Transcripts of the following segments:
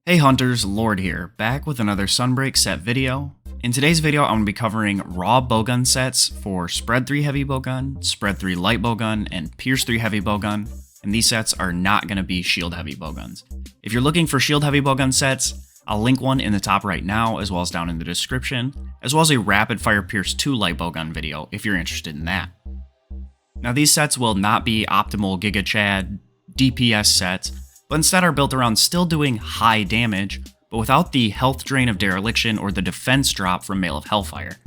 Hey hunters, Lord here, back with another Sunbreak set video. In today's video, I'm going to be covering raw bowgun sets for Spread 3 Heavy Bowgun, Spread 3 Light Bowgun, and Pierce 3 Heavy Bowgun, and these sets are not going to be Shield Heavy Bowguns. If you're looking for Shield Heavy Bowgun sets, I'll link one in the top right now, as well as down in the description, as well as a Rapid Fire Pierce 2 Light Bowgun video if you're interested in that. Now these sets will not be optimal Giga Chad DPS sets, but instead are built around still doing high damage, but without the health drain of Dereliction or the defense drop from Mail of Hellfire.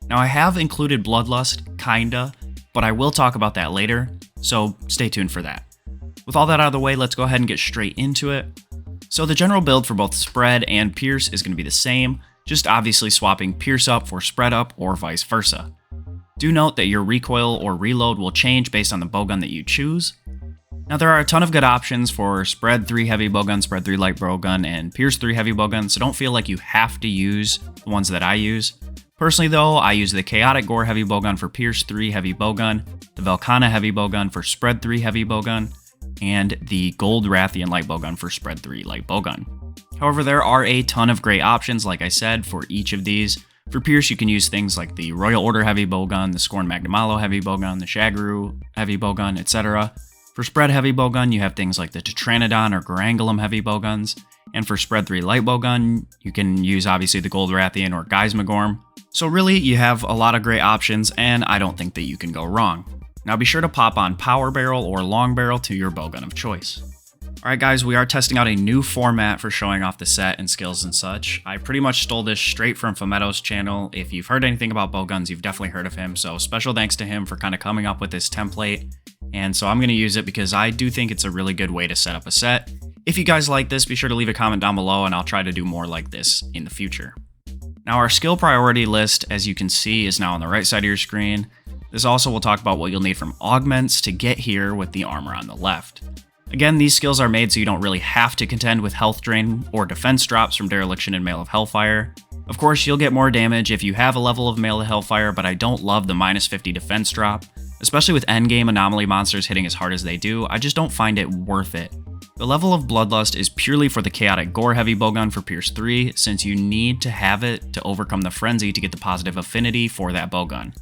Now I have included Bloodlust, kinda, but I will talk about that later, so stay tuned for that. With all that out of the way, let's go ahead and get straight into it. So the general build for both Spread and Pierce is going to be the same, just obviously swapping Pierce up for Spread up or vice versa. Do note that your recoil or reload will change based on the bowgun that you choose. Now there are a ton of good options for Spread 3 Heavy Bowgun, Spread 3 Light Bowgun, and Pierce 3 Heavy Bowgun, so don't feel like you have to use the ones that I use. Personally though, I use the Chaotic Gore Heavy Bowgun for Pierce 3 Heavy Bowgun, the Velkhana Heavy Bowgun for Spread 3 Heavy Bowgun, and the Gold Rathian Light Bowgun for Spread 3 Light Bowgun. However, there are a ton of great options, like I said, for each of these. For Pierce, you can use things like the Royal Order Heavy Bowgun, the Scorn Magnamalo Heavy Bowgun, the Shagru Heavy Bowgun, etc. For Spread Heavy Bowgun, you have things like the Tetranodon or Garangolum Heavy Bowguns, and for Spread 3 Light Bowgun, you can use obviously the Gold Rathian or Geismagorm. So really, you have a lot of great options, and I don't think that you can go wrong. Now be sure to pop on Power Barrel or Long Barrel to your bowgun of choice. Alright guys, we are testing out a new format for showing off the set and skills and such. I pretty much stole this straight from Fometo's channel. If you've heard anything about bowguns, you've definitely heard of him, so special thanks to him for kind of coming up with this template. And so I'm going to use it because I do think it's a really good way to set up a set. If you guys like this, be sure to leave a comment down below and I'll try to do more like this in the future. Now our skill priority list, as you can see, is now on the right side of your screen. This also will talk about what you'll need from augments to get here with the armor on the left. Again, these skills are made so you don't really have to contend with health drain or defense drops from Dereliction and Mail of Hellfire. Of course, you'll get more damage if you have a level of Mail of Hellfire, but I don't love the minus 50 defense drop. Especially with endgame anomaly monsters hitting as hard as they do, I just don't find it worth it. The level of Bloodlust is purely for the Chaotic Gore Heavy Bowgun for Pierce 3, since you need to have it to overcome the Frenzy to get the positive affinity for that bowgun.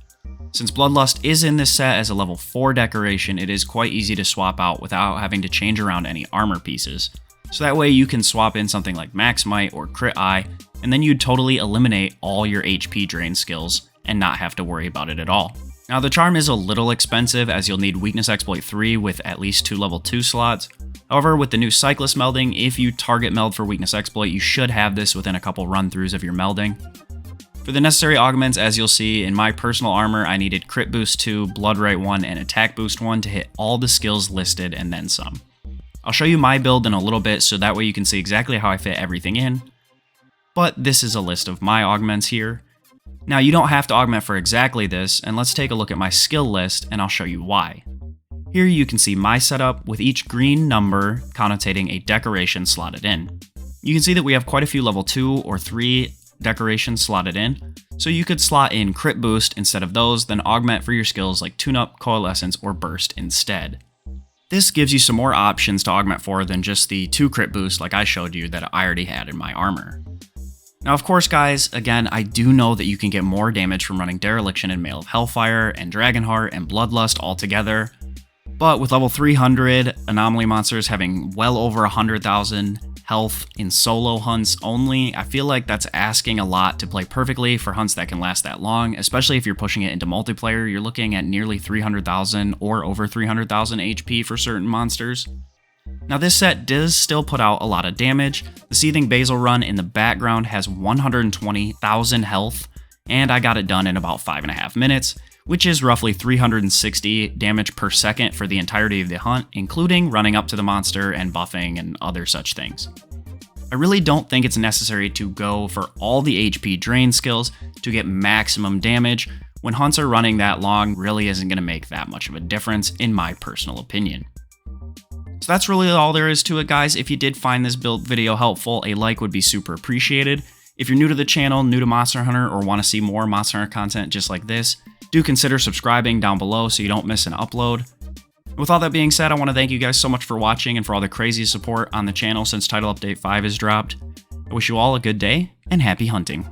Since Bloodlust is in this set as a level 4 decoration, it is quite easy to swap out without having to change around any armor pieces. So that way you can swap in something like Max Might or Crit Eye, and then you'd totally eliminate all your HP drain skills and not have to worry about it at all. Now the charm is a little expensive as you'll need Weakness Exploit 3 with at least 2 level 2 slots. However, with the new Cyclist melding, if you target meld for Weakness Exploit, you should have this within a couple run-throughs of your melding. For the necessary augments, as you'll see, in my personal armor, I needed Crit Boost 2, Blood Right 1, and Attack Boost 1 to hit all the skills listed and then some. I'll show you my build in a little bit so that way you can see exactly how I fit everything in. But this is a list of my augments here. Now you don't have to augment for exactly this, and let's take a look at my skill list and I'll show you why. Here you can see my setup with each green number connotating a decoration slotted in. You can see that we have quite a few level 2 or 3 decorations slotted in, so you could slot in Crit Boost instead of those, then augment for your skills like Tune Up, Coalescence, or Burst instead. This gives you some more options to augment for than just the 2 Crit Boost like I showed you that I already had in my armor. Now of course guys, again, I do know that you can get more damage from running Dereliction and Mail of Hellfire and Dragonheart and Bloodlust all together, but with level 300 anomaly monsters having well over 100,000 health in solo hunts only, I feel like that's asking a lot to play perfectly for hunts that can last that long, especially if you're pushing it into multiplayer. You're looking at nearly 300,000 or over 300,000 HP for certain monsters. Now this set does still put out a lot of damage. The Seething Basil run in the background has 120,000 health, and I got it done in about 5.5 minutes, which is roughly 360 damage per second for the entirety of the hunt, including running up to the monster and buffing and other such things. I really don't think it's necessary to go for all the HP drain skills to get maximum damage. When hunts are running that long, really isn't going to make that much of a difference in my personal opinion. So that's really all there is to it, guys. If you did find this build video helpful, a like would be super appreciated. If you're new to the channel, new to Monster Hunter, or want to see more Monster Hunter content just like this, do consider subscribing down below so you don't miss an upload. With all that being said, I want to thank you guys so much for watching and for all the crazy support on the channel since Title Update 5 has dropped. I wish you all a good day and happy hunting.